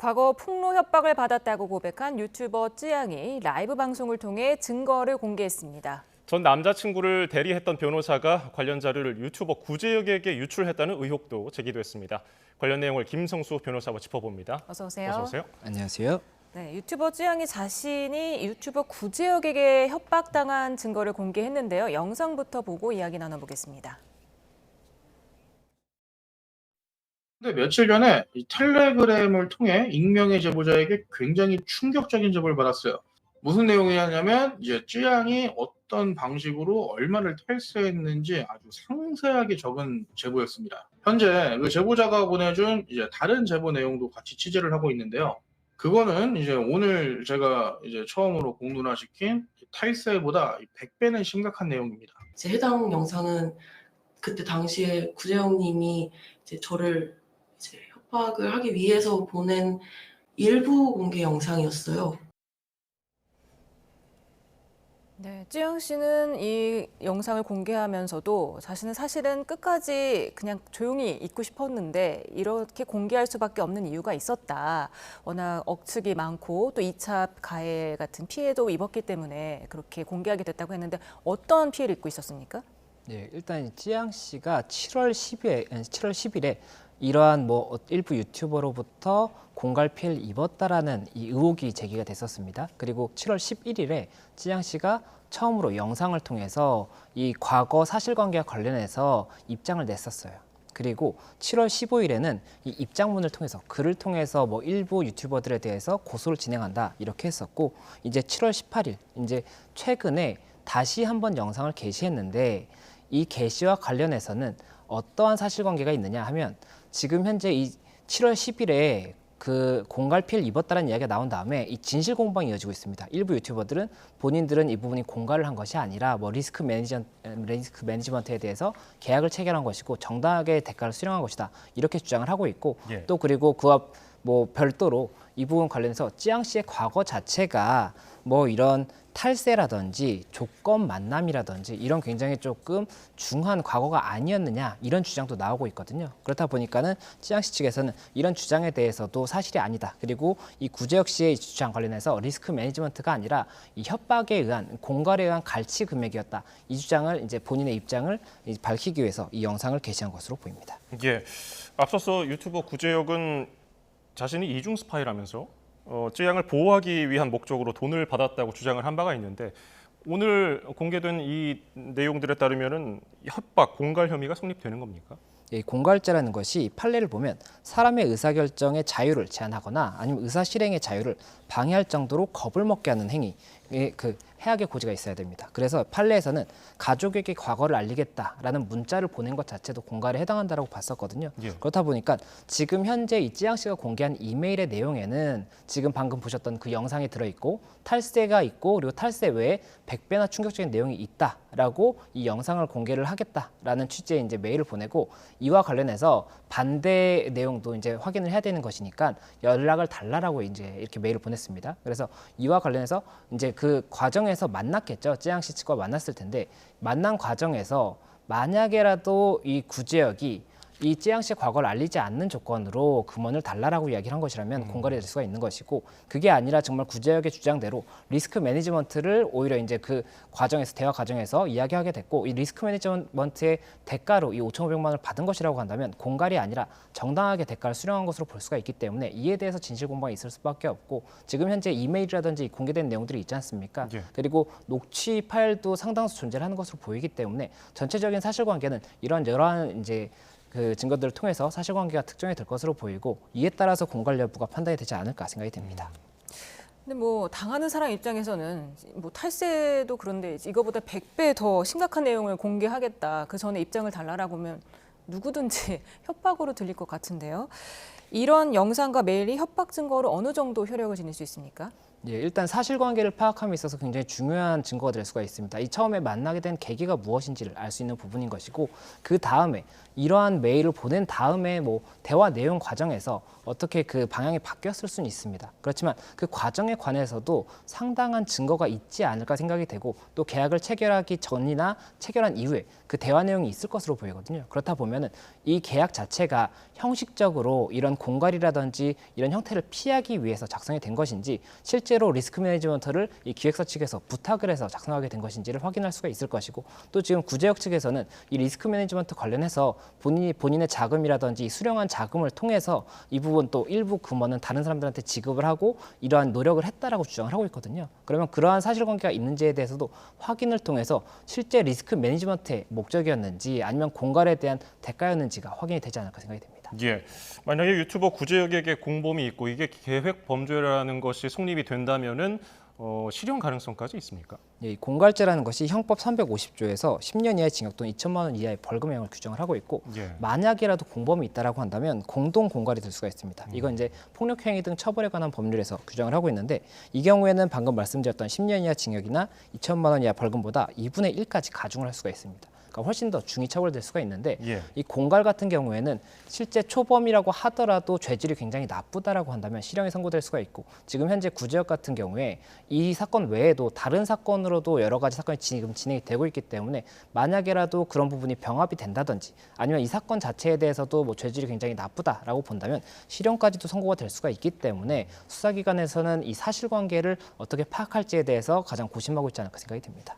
과거 폭로 협박을 받았다고 고백한 유튜버 쯔양이 라이브 방송을 통해 증거를 공개했습니다. 전 남자친구를 대리했던 변호사가 관련 자료를 유튜버 구제혁에게 유출했다는 의혹도 제기됐습니다. 관련 내용을 김성수 변호사와 짚어봅니다. 어서 오세요. 어서 오세요. 안녕하세요. 네, 유튜버 쯔양이 자신이 유튜버 구제혁에게 협박당한 증거를 공개했는데요. 영상부터 보고 이야기 나눠보겠습니다. 근데 며칠 전에 이 텔레그램을 통해 익명의 제보자에게 굉장히 충격적인 제보를 받았어요. 무슨 내용이냐면 이제 쯔양이 어떤 방식으로 얼마를 탈세했는지 아주 상세하게 적은 제보였습니다. 현재 그 제보자가 보내준 이제 다른 제보 내용도 같이 취재를 하고 있는데요. 그거는 이제 오늘 제가 이제 처음으로 공론화시킨 탈세보다 100배는 심각한 내용입니다. 이제 해당 영상은 그때 당시에 구재영 님이 이제 저를 이제 협박을 하기 위해서 보낸 일부 공개 영상이었어요. 네, 쯔양 씨는 이 영상을 공개하면서도 자신은 사실은 끝까지 그냥 조용히 있고 싶었는데 이렇게 공개할 수밖에 없는 이유가 있었다. 워낙 억측이 많고 또 2차 가해 같은 피해도 입었기 때문에 그렇게 공개하게 됐다고 했는데 어떤 피해를 입고 있었습니까? 네, 일단 쯔양 씨가 7월 10일에 이러한 일부 유튜버로부터 공갈 피해를 입었다라는 이 의혹이 제기가 됐었습니다. 그리고 7월 11일에 쯔양 씨가 처음으로 영상을 통해서 이 과거 사실관계와 관련해서 입장을 냈었어요. 그리고 7월 15일에는 이 입장문을 통해서 글을 통해서 일부 유튜버들에 대해서 고소를 진행한다 이렇게 했었고 이제 7월 18일 이제 최근에 다시 한번 영상을 게시했는데 이 게시와 관련해서는 어떠한 사실관계가 있느냐 하면 지금 현재 이 7월 10일에 그 공갈 피해를 입었다는 이야기가 나온 다음에 이 진실 공방이 이어지고 있습니다. 일부 유튜버들은 본인들은 이 부분이 공갈을 한 것이 아니라 리스크 매니지먼트에 대해서 계약을 체결한 것이고 정당하게 대가를 수령한 것이다 이렇게 주장을 하고 있고 또 그리고 그와 별도로 이 부분 관련해서 쯔양 씨의 과거 자체가 이런 탈세라든지 조건 만남이라든지 이런 굉장히 조금 중한 과거가 아니었느냐 이런 주장도 나오고 있거든요. 그렇다 보니까는 쯔양 씨 측에서는 이런 주장에 대해서도 사실이 아니다. 그리고 이 구제혁 씨의 주장 관련해서 리스크 매니지먼트가 아니라 이 협박에 의한 공갈에 의한 갈취 금액이었다. 이 주장을 이제 본인의 입장을 밝히기 위해서 이 영상을 게시한 것으로 보입니다. 예, 앞서서 유튜버 구제혁은 자신이 이중 스파이라면서 쯔양을 보호하기 위한 목적으로 돈을 받았다고 주장을 한 바가 있는데 오늘 공개된 이 내용들에 따르면은 협박, 공갈 혐의가 성립되는 겁니까? 이 공갈죄라는 것이 판례를 보면 사람의 의사결정의 자유를 제한하거나 아니면 의사실행의 자유를 방해할 정도로 겁을 먹게 하는 행위, 그 해악의 고지가 있어야 됩니다. 그래서 판례에서는 가족에게 과거를 알리겠다라는 문자를 보낸 것 자체도 공갈에 해당한다라고 봤었거든요. 그렇다 보니까 지금 현재 이 쯔양 씨가 공개한 이메일의 내용에는 지금 방금 보셨던 그 영상이 들어있고 탈세가 있고 그리고 탈세 외에 100배나 충격적인 내용이 있다라고 이 영상을 공개를 하겠다라는 취지의 이제 메일을 보내고 이와 관련해서 반대 내용도 이제 확인을 해야 되는 것이니까 연락을 달라라고 이제 이렇게 메일을 보냈습니다. 그래서 이와 관련해서 이제 그 과정에서 만났겠죠. 쯔양 씨 측과 만났을 텐데 만난 과정에서 만약에라도 이 구제혁이 이 쯔양 씨의 과거를 알리지 않는 조건으로 금원을 달라라고 이야기를 한 것이라면 공갈이 될 수가 있는 것이고 그게 아니라 정말 구제혁의 주장대로 리스크 매니지먼트를 오히려 이제 그 과정에서 대화 과정에서 이야기하게 됐고 이 리스크 매니지먼트의 대가로 이 5,500만 원을 받은 것이라고 한다면 공갈이 아니라 정당하게 대가를 수령한 것으로 볼 수가 있기 때문에 이에 대해서 진실 공방이 있을 수밖에 없고 지금 현재 이메일이라든지 공개된 내용들이 있지 않습니까? 그리고 녹취 파일도 상당수 존재를 하는 것으로 보이기 때문에 전체적인 사실관계는 이러한 이제 그 증거들을 통해서 사실관계가 특정이 될 것으로 보이고 이에 따라서 공갈 여부가 판단이 되지 않을까 생각이 됩니다. 근데 당하는 사람 입장에서는 탈세도 그런데 이거보다 100배 더 심각한 내용을 공개하겠다. 그 전에 입장을 달라라고 하면 누구든지 협박으로 들릴 것 같은데요. 이런 영상과 메일이 협박 증거로 어느 정도 효력을 지닐 수 있습니까? 예, 일단 사실관계를 파악함에 있어서 굉장히 중요한 증거가 될 수가 있습니다. 이 처음에 만나게 된 계기가 무엇인지를 알 수 있는 부분인 것이고, 그 다음에 이러한 메일을 보낸 다음에 뭐 대화 내용 과정에서 어떻게 그 방향이 바뀌었을 수는 있습니다. 그렇지만 그 과정에 관해서도 상당한 증거가 있지 않을까 생각이 되고, 또 계약을 체결하기 전이나 체결한 이후에 그 대화 내용이 있을 것으로 보이거든요. 그렇다 보면은 이 계약 자체가 형식적으로 이런 공갈이라든지 이런 형태를 피하기 위해서 작성이 된 것인지, 실제로 리스크 매니지먼트를 이 기획사 측에서 부탁을 해서 작성하게 된 것인지를 확인할 수가 있을 것이고, 또 지금 구제역 측에서는 이 리스크 매니지먼트 관련해서 본인의 자금이라든지 수령한 자금을 통해서 이 부분 또 일부 금원은 다른 사람들한테 지급을 하고 이러한 노력을 했다라고 주장을 하고 있거든요. 그러면 그러한 사실관계가 있는지에 대해서도 확인을 통해서 실제 리스크 매니지먼트의 목적이었는지 아니면 공갈에 대한 대가였는지가 확인이 되지 않을까 생각이 됩니다. 예, 만약에 유튜버 구제역에게 공범이 있고 이게 계획 범죄라는 것이 성립이 된다면은 실형 가능성까지 있습니까? 예, 이 공갈죄라는 것이 형법 350조에서 10년 이하의 징역 또는 2천만 원 이하의 벌금형을 규정을 하고 있고, 예. 만약이라도 공범이 있다라고 한다면 공동 공갈이 될 수가 있습니다. 이건 이제 폭력행위 등 처벌에 관한 법률에서 규정을 하고 있는데, 이 경우에는 방금 말씀드렸던 10년 이하 징역이나 2천만 원 이하 벌금보다 2분의 1까지 가중을 할 수가 있습니다. 그러니까 훨씬 더 중히 처벌될 수가 있는데, 예. 이 공갈 같은 경우에는 실제 초범이라고 하더라도 죄질이 굉장히 나쁘다라고 한다면 실형이 선고될 수가 있고, 지금 현재 구제역 같은 경우에 이 사건 외에도 다른 사건으로도 여러 가지 사건이 지금 진행이 되고 있기 때문에, 만약에라도 그런 부분이 병합이 된다든지 아니면 이 사건 자체에 대해서도 뭐 죄질이 굉장히 나쁘다라고 본다면 실형까지도 선고가 될 수가 있기 때문에, 수사기관에서는 이 사실관계를 어떻게 파악할지에 대해서 가장 고심하고 있지 않을까 생각이 듭니다.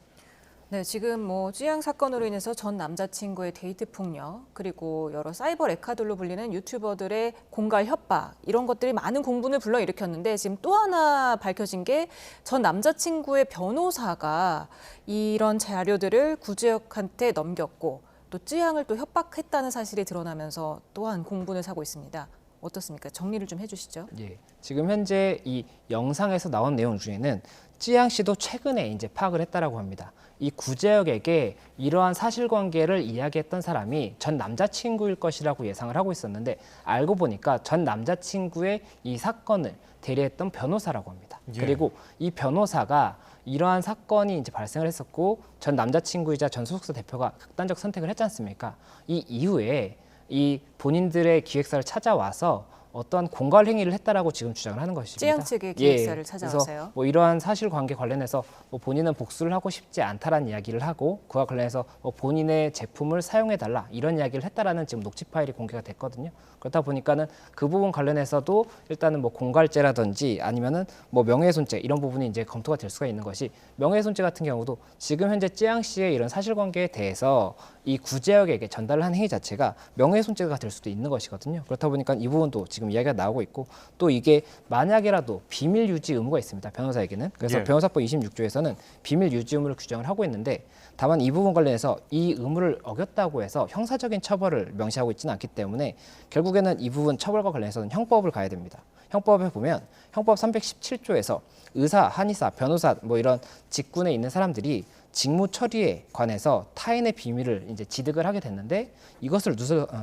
네, 지금 뭐 찌양 사건으로 인해서 전 남자친구의 데이트 폭력, 그리고 여러 사이버 레카들로 불리는 유튜버들의 공갈 협박, 이런 것들이 많은 공분을 불러일으켰는데, 지금 또 하나 밝혀진 게 전 남자친구의 변호사가 이런 자료들을 구제역한테 넘겼고 또 찌양을 또 협박했다는 사실이 드러나면서 또한 공분을 사고 있습니다. 어떻습니까? 정리를 좀 해주시죠. 예, 지금 현재 이 영상에서 나온 내용 중에는 찌양 씨도 최근에 이제 파악을 했다라고 합니다. 이 구제역에게 이러한 사실관계를 이야기했던 사람이 전 남자친구일 것이라고 예상을 하고 있었는데, 알고 보니까 전 남자친구의 이 사건을 대리했던 변호사라고 합니다. 예. 그리고 이 변호사가 이러한 사건이 이제 발생을 했었고, 전 남자친구이자 전 소속사 대표가 극단적 선택을 했지 않습니까? 이 이후에 이 본인들의 기획사를 찾아와서 어떠한 공갈 행위를 했다라고 지금 주장을 하는 것입니다. 찌양 측의 기획사를 예, 찾아와서요. 그래서 뭐 이러한 사실관계 관련해서 뭐 본인은 복수를 하고 싶지 않다라는 이야기를 하고, 그와 관련해서 뭐 본인의 제품을 사용해달라 이런 이야기를 했다라는 지금 녹취 파일이 공개가 됐거든요. 그렇다 보니까는 그 부분 관련해서도 일단은 뭐 공갈죄라든지 아니면은 뭐 명예훼손죄 이런 부분이 이제 검토가 될 수가 있는 것이, 명예훼손죄 같은 경우도 지금 현재 찌양 씨의 이런 사실관계에 대해서 이 구제역에게 전달을 한 행위 자체가 명예훼손죄가 될 수도 있는 것이거든요. 그렇다 보니까 이 부분도 지금 이야기가 나오고 있고, 또 이게 만약에라도 비밀 유지 의무가 있습니다. 변호사에게는. 그래서 예. 변호사법 26조에서는 비밀 유지 의무를 규정을 하고 있는데, 다만 이 부분 관련해서 이 의무를 어겼다고 해서 형사적인 처벌을 명시하고 있지는 않기 때문에 결국에는 이 부분 처벌과 관련해서는 형법을 가야 됩니다. 형법에 보면 형법 317조에서 의사, 한의사, 변호사 뭐 이런 직군에 있는 사람들이 직무 처리에 관해서 타인의 비밀을 이제 지득을 하게 됐는데, 이것을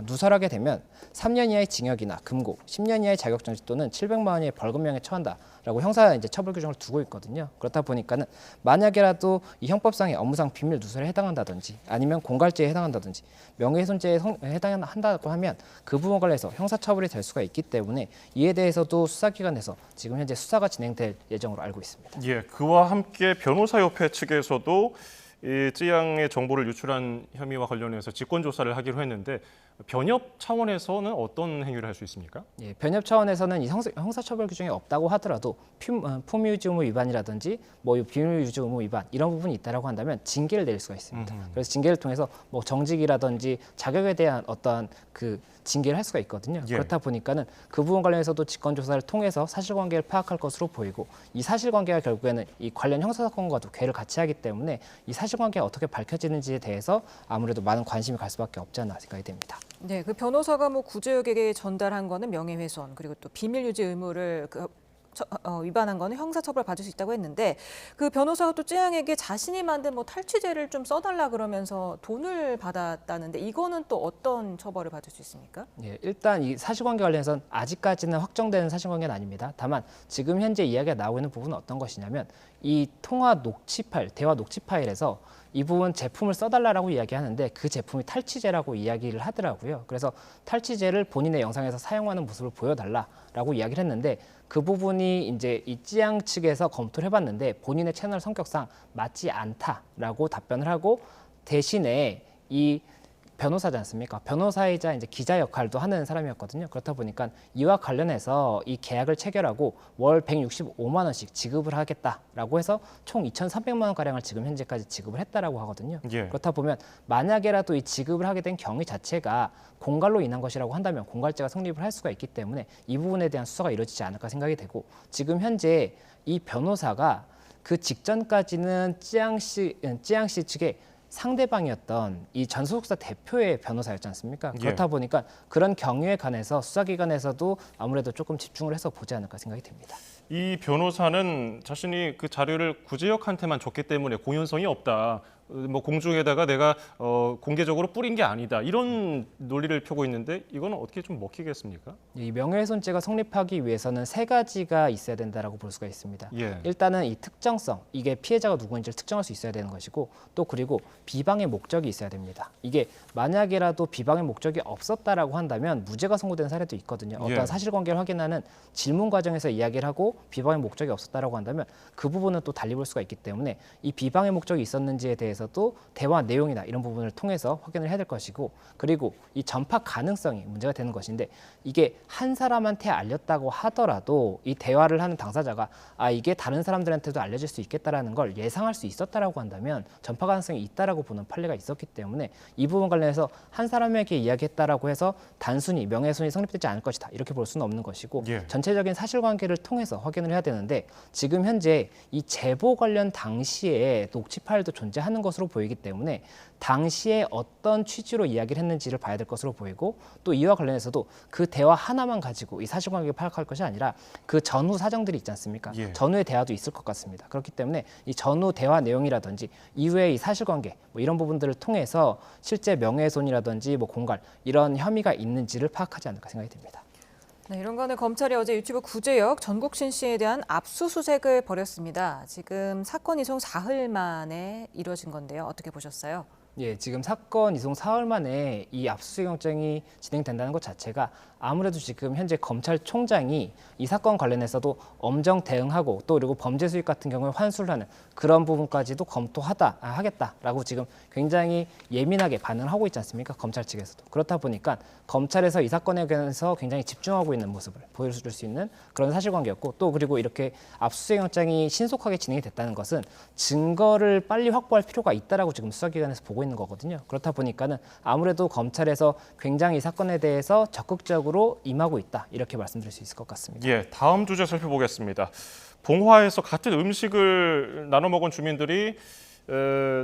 누설하게 되면 3년 이하의 징역이나 금고, 10년 이하의 자격정지 또는 700만 원 이하의 벌금형에 처한다라고 형사 이제 처벌 규정을 두고 있거든요. 그렇다 보니까는 만약에라도 이 형법상의 업무상 비밀 누설에 해당한다든지 아니면 공갈죄에 해당한다든지 명예훼손죄에 해당한다고 하면 그 부분 관련해서 형사처벌이 될 수가 있기 때문에, 이에 대해서도 수사기관에서 지금 현재 수사가 진행될 예정으로 알고 있습니다. 예, 그와 함께 변호사협회 측에서도 이 찌양의 정보를 유출한 혐의와 관련해서 직권 조사를 하기로 했는데, 변협 차원에서는 어떤 행위를 할 수 있습니까? 예, 변협 차원에서는 이 형사처벌 규정이 없다고 하더라도 품위유지 의무 위반이라든지 뭐 비밀유지 의무 위반 이런 부분이 있다라고 한다면 징계를 내릴 수가 있습니다. 그래서 징계를 통해서 뭐 정직이라든지 자격에 대한 어떠한 그 징계를 할 수가 있거든요. 예. 그렇다 보니까는 그 부분 관련해서도 직권 조사를 통해서 사실관계를 파악할 것으로 보이고, 이 사실관계가 결국에는 이 관련 형사사건과도 궤를 같이 하기 때문에 이 사실관계가 어떻게 밝혀지는지에 대해서 아무래도 많은 관심이 갈 수밖에 없지 않나 생각이 됩니다. 네, 그 변호사가 뭐 구제역에게 전달한 거는 명예훼손, 그리고 또 비밀 유지 의무를 위반한 거는 형사처벌 받을 수 있다고 했는데 그 변호사가 또 쯔양에게 자신이 만든 뭐 탈취제를 좀 써달라 그러면서 돈을 받았다는데 이거는 또 어떤 처벌을 받을 수 있습니까? 예, 일단 이 사실관계 관련해서는 아직까지는 확정되는 사실관계는 아닙니다. 다만 지금 현재 이야기가 나오고 있는 부분은 어떤 것이냐면 이 통화 녹취 파일, 대화 녹취 파일에서 이 부분 제품을 써달라고 이야기하는데 그 제품이 탈취제라고 이야기를 하더라고요. 그래서 탈취제를 본인의 영상에서 사용하는 모습을 보여달라라고 이야기를 했는데 그 부분이 이제 이 찌양 측에서 검토를 해봤는데 본인의 채널 성격상 맞지 않다라고 답변을 하고 대신에 이 변호사지 않습니까? 변호사이자 이제 기자 역할도 하는 사람이었거든요. 그렇다 보니까 이와 관련해서 이 계약을 체결하고 월 165만 원씩 지급을 하겠다라고 해서 총 2,300만 원 가량을 지금 현재까지 지급을 했다라고 하거든요. 예. 그렇다 보면 만약에라도 이 지급을 하게 된 경위 자체가 공갈로 인한 것이라고 한다면 공갈죄가 성립을 할 수가 있기 때문에 이 부분에 대한 수사가 이루어지지 않을까 생각이 되고 지금 현재 이 변호사가 그 직전까지는 찌양 씨 측에 상대방이었던 이 전소속사 대표의 변호사였지 않습니까? 예. 그렇다 보니까 그런 경위에 관해서 수사기관에서도 아무래도 조금 집중을 해서 보지 않을까 생각이 듭니다. 이 변호사는 자신이 그 자료를 구제역한테만 줬기 때문에 공연성이 없다. 뭐 공중에다가 내가 공개적으로 뿌린 게 아니다. 이런 논리를 펴고 있는데 이거는 어떻게 좀 먹히겠습니까? 이 명예훼손죄가 성립하기 위해서는 세 가지가 있어야 된다라고 볼 수가 있습니다. 예. 일단은 이 특정성, 이게 피해자가 누구인지를 특정할 수 있어야 되는 것이고 또 그리고 비방의 목적이 있어야 됩니다. 이게 만약에라도 비방의 목적이 없었다라고 한다면 무죄가 선고된 사례도 있거든요. 어떤 예. 사실관계를 확인하는 질문 과정에서 이야기를 하고 비방의 목적이 없었다라고 한다면 그 부분은 또 달리 볼 수가 있기 때문에 이 비방의 목적이 있었는지에 대해서도 대화 내용이나 이런 부분을 통해서 확인을 해야 될 것이고 그리고 이 전파 가능성이 문제가 되는 것인데 이게 한 사람한테 알렸다고 하더라도 이 대화를 하는 당사자가 이게 다른 사람들한테도 알려질 수 있겠다라는 걸 예상할 수 있었다라고 한다면 전파 가능성이 있다라고 보는 판례가 있었기 때문에 이 부분 관련해서 한 사람에게 이야기했다라고 해서 단순히 명예훼손이 성립되지 않을 것이다 이렇게 볼 수는 없는 것이고 예. 전체적인 사실관계를 통해서 확인을 해야 되는데 지금 현재 이 제보 관련 당시에 녹취 파일도 존재하는 것으로 보이기 때문에 당시에 어떤 취지로 이야기를 했는지를 봐야 될 것으로 보이고 또 이와 관련해서도 그 대화 하나만 가지고 이 사실관계를 파악할 것이 아니라 그 전후 사정들이 있지 않습니까? 예. 전후의 대화도 있을 것 같습니다. 그렇기 때문에 이 전후 대화 내용이라든지 이후의 이 사실관계 뭐 이런 부분들을 통해서 실제 명예훼손이라든지 뭐 공갈 이런 혐의가 있는지를 파악하지 않을까 생각이 듭니다. 네, 이런 거는 검찰이 어제 유튜브 구제역 전국신 씨에 대한 압수수색을 벌였습니다. 지금 사건 이송 사흘 만에 이루어진 건데요. 어떻게 보셨어요? 예, 지금 사건 이송 사흘 만에 이 압수수색 영장이 진행된다는 것 자체가 아무래도 지금 현재 검찰총장이 이 사건 관련해서도 엄정 대응하고 또 그리고 범죄 수익 같은 경우에 환수를 하는 그런 부분까지도 하겠다라고 지금 굉장히 예민하게 반응을 하고 있지 않습니까? 검찰 측에서도. 그렇다 보니까 검찰에서 이 사건에 관해서 굉장히 집중하고 있는 모습을 보여줄 수 있는 그런 사실관계였고 또 그리고 이렇게 압수수색 영장이 신속하게 진행이 됐다는 것은 증거를 빨리 확보할 필요가 있다라고 지금 수사기관에서 보고 있는 거거든요. 그렇다 보니까는 아무래도 검찰에서 굉장히 이 사건에 대해서 적극적으로 임하고 있다 이렇게 말씀드릴 수 있을 것 같습니다. 예, 다음 주제 살펴보겠습니다. 봉화에서 같은 음식을 나눠 먹은 주민들이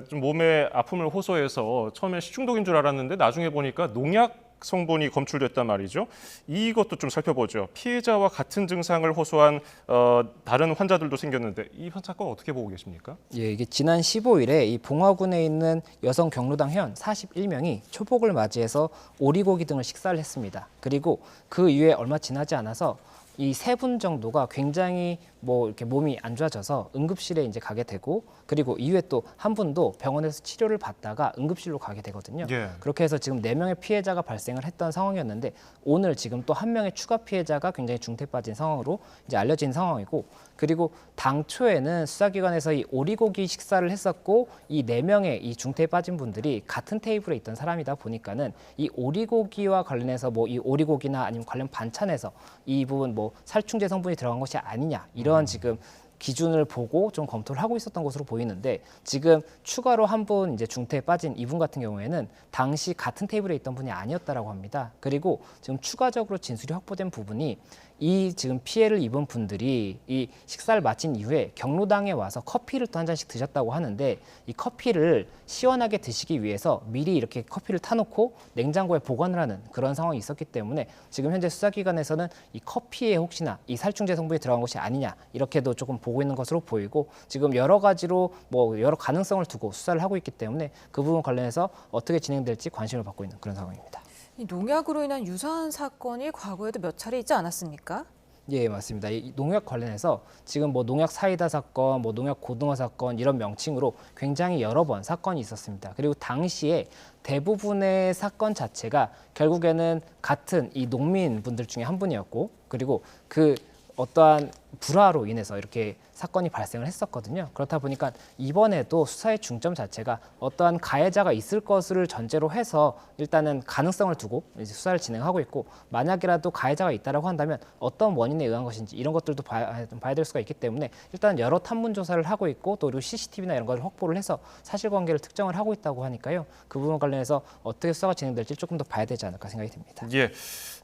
좀 몸에 아픔을 호소해서 처음에 식중독인 줄 알았는데 나중에 보니까 농약 성분이 검출됐단 말이죠. 이것도 좀 살펴보죠. 피해자와 같은 증상을 호소한 다른 환자들도 생겼는데 이 사건 어떻게 보고 계십니까? 예, 이게 지난 15일에 이 봉화군에 있는 여성 경로당 회원 41명이 초복을 맞이해서 오리고기 등을 식사를 했습니다. 그리고 그 이후에 얼마 지나지 않아서 이 세 분 정도가 굉장히 뭐 이렇게 몸이 안 좋아져서 응급실에 이제 가게 되고 그리고 이후에 또 한 분도 병원에서 치료를 받다가 응급실로 가게 되거든요. 예. 그렇게 해서 지금 4명의 피해자가 발생을 했던 상황이었는데 오늘 지금 또 1명의 추가 피해자가 굉장히 중태에 빠진 상황으로 이제 알려진 상황이고 그리고 당초에는 수사기관에서 이 오리고기 식사를 했었고 이 4명의 이 중태에 빠진 분들이 같은 테이블에 있던 사람이다 보니까는 이 오리고기와 관련해서 뭐 이 오리고기나 아니면 관련 반찬에서 이 부분 뭐 살충제 성분이 들어간 것이 아니냐 이런 지금 기준을 보고 좀 검토를 하고 있었던 것으로 보이는데 지금 추가로 한 분 이제 중태에 빠진 이분 같은 경우에는 당시 같은 테이블에 있던 분이 아니었다라고 합니다. 그리고 지금 추가적으로 진술이 확보된 부분이 이 지금 피해를 입은 분들이 이 식사를 마친 이후에 경로당에 와서 커피를 또 한 잔씩 드셨다고 하는데 이 커피를 시원하게 드시기 위해서 미리 이렇게 커피를 타놓고 냉장고에 보관을 하는 그런 상황이 있었기 때문에 지금 현재 수사기관에서는 이 커피에 혹시나 이 살충제 성분이 들어간 것이 아니냐 이렇게도 조금 보고 있는 것으로 보이고 지금 여러 가지로 뭐 여러 가능성을 두고 수사를 하고 있기 때문에 그 부분 관련해서 어떻게 진행될지 관심을 받고 있는 그런 상황입니다. 이 농약으로 인한 유사한 사건이 과거에도 몇 차례 있지 않았습니까? 예, 맞습니다. 이 농약 관련해서 지금 뭐 농약 사이다 사건, 뭐 농약 고등어 사건 이런 명칭으로 굉장히 여러 번 사건이 있었습니다. 그리고 당시에 대부분의 사건 자체가 결국에는 같은 이 농민분들 중에 한 분이었고 그리고 그 어떠한 불화로 인해서 이렇게 사건이 발생을 했었거든요. 그렇다 보니까 이번에도 수사의 중점 자체가 어떠한 가해자가 있을 것을 전제로 해서 일단은 가능성을 두고 이제 수사를 진행하고 있고 만약이라도 가해자가 있다라고 한다면 어떤 원인에 의한 것인지 이런 것들도 봐야 될 수가 있기 때문에 일단 여러 탐문 조사를 하고 있고 또 그리고 CCTV나 이런 걸 확보를 해서 사실관계를 특정을 하고 있다고 하니까요. 그 부분 관련해서 어떻게 수사가 진행될지 조금 더 봐야 되지 않을까 생각이 듭니다. 예.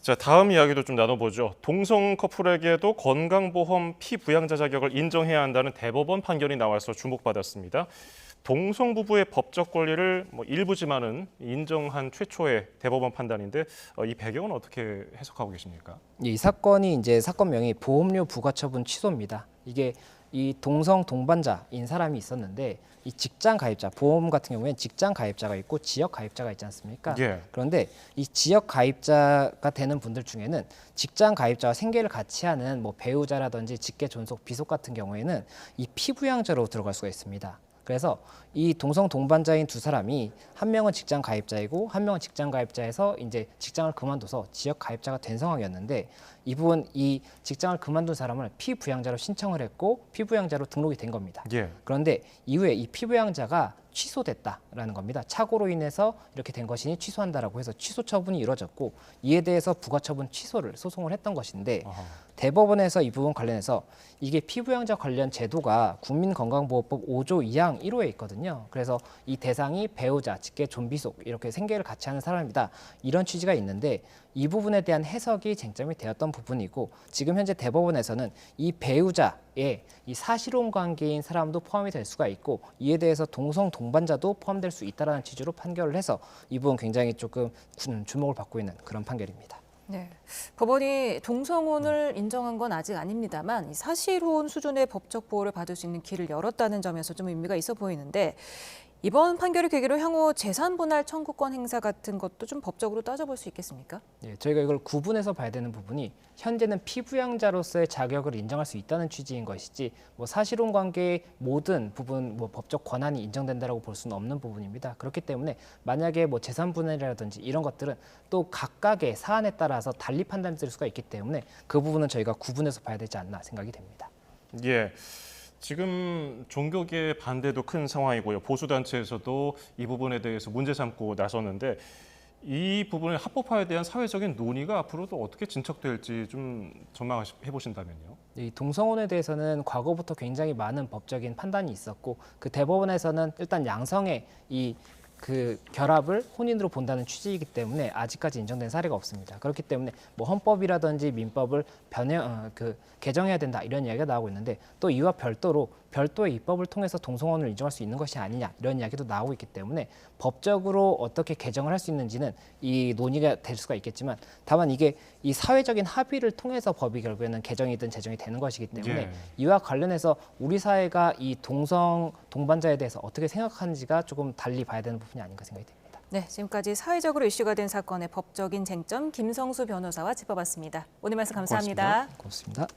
자, 다음 이야기도 좀 나눠보죠. 동성 커플에게도 건강보험 피부양자 자격을 인정해야 한다는 대법원 판결이 나와서 주목받았습니다. 동성 부부의 법적 권리를 일부지만은 인정한 최초의 대법원 판단인데 이 배경은 어떻게 해석하고 계십니까? 이 사건이 이제 사건명이 보험료 부과처분 취소입니다. 이게 이 동성 동반자인 사람이 있었는데 이 직장 가입자, 보험 같은 경우에는 직장 가입자가 있고 지역 가입자가 있지 않습니까? 예. 그런데 이 지역 가입자가 되는 분들 중에는 직장 가입자와 생계를 같이 하는 뭐 배우자라든지 직계 존속, 비속 같은 경우에는 이 피부양자로 들어갈 수가 있습니다. 그래서 이 동성 동반자인 두 사람이 한 명은 직장 가입자이고 한 명은 직장 가입자에서 이제 직장을 그만둬서 지역 가입자가 된 상황이었는데 이분 이 직장을 그만둔 사람을 피부양자로 신청을 했고 피부양자로 등록이 된 겁니다. 예. 그런데 이후에 이 피부양자가 취소됐다라는 겁니다. 착오로 인해서 이렇게 된 것이니 취소한다라고 해서 취소 처분이 이루어졌고 이에 대해서 부가처분 취소를 소송을 했던 것인데 아하. 대법원에서 이 부분 관련해서 이게 피부양자 관련 제도가 국민건강보호법 5조 2항 1호에 있거든요. 그래서 이 대상이 배우자, 직계 존비속 이렇게 생계를 같이 하는 사람이다. 이런 취지가 있는데 이 부분에 대한 해석이 쟁점이 되었던 부분이고 지금 현재 대법원에서는 이 배우자의 이 사실혼 관계인 사람도 포함이 될 수가 있고 이에 대해서 동성 동반자도 포함될 수 있다라는 취지로 판결을 해서 이 부분 굉장히 조금 주목을 받고 있는 그런 판결입니다. 네, 법원이 동성혼을 인정한 건 아직 아닙니다만 이 사실혼 수준의 법적 보호를 받을 수 있는 길을 열었다는 점에서 좀 의미가 있어 보이는데 이번 판결을 계기로 향후 재산 분할 청구권 행사 같은 것도 좀 법적으로 따져볼 수 있겠습니까? 네, 저희가 이걸 구분해서 봐야 되는 부분이 현재는 피부양자로서의 자격을 인정할 수 있다는 취지인 것이지 뭐 사실혼 관계의 모든 부분 뭐 법적 권한이 인정된다라고 볼 수는 없는 부분입니다. 그렇기 때문에 만약에 뭐 재산 분할이라든지 이런 것들은 또 각각의 사안에 따라서 달리 판단될 수가 있기 때문에 그 부분은 저희가 구분해서 봐야 되지 않나 생각이 됩니다. 예. 지금 종교계 반대도 큰 상황이고요. 보수단체에서도 이 부분에 대해서 문제 삼고 나섰는데 이 부분의 합법화에 대한 사회적인 논의가 앞으로도 어떻게 진척될지 좀 전망해 보신다면요. 이 동성혼에 대해서는 과거부터 굉장히 많은 법적인 판단이 있었고 그 대법원에서는 일단 양성의 그 결합을 혼인으로 본다는 취지이기 때문에 아직까지 인정된 사례가 없습니다. 그렇기 때문에 뭐 헌법이라든지 민법을 개정해야 된다 이런 이야기가 나오고 있는데 또 이와 별도의 입법을 통해서 동성혼을 인정할 수 있는 것이 아니냐 이런 이야기도 나오고 있기 때문에 법적으로 어떻게 개정을 할 수 있는지는 이 논의가 될 수가 있겠지만 다만 이게 이 사회적인 합의를 통해서 법이 결국에는 개정이든 제정이 되는 것이기 때문에 예. 이와 관련해서 우리 사회가 이 동성 동반자에 대해서 어떻게 생각하는지가 조금 달리 봐야 되는 부분이 아닌가 생각이 듭니다. 네, 지금까지 사회적으로 이슈가 된 사건의 법적인 쟁점 김성수 변호사와 짚어봤습니다. 오늘 말씀 감사합니다. 고맙습니다.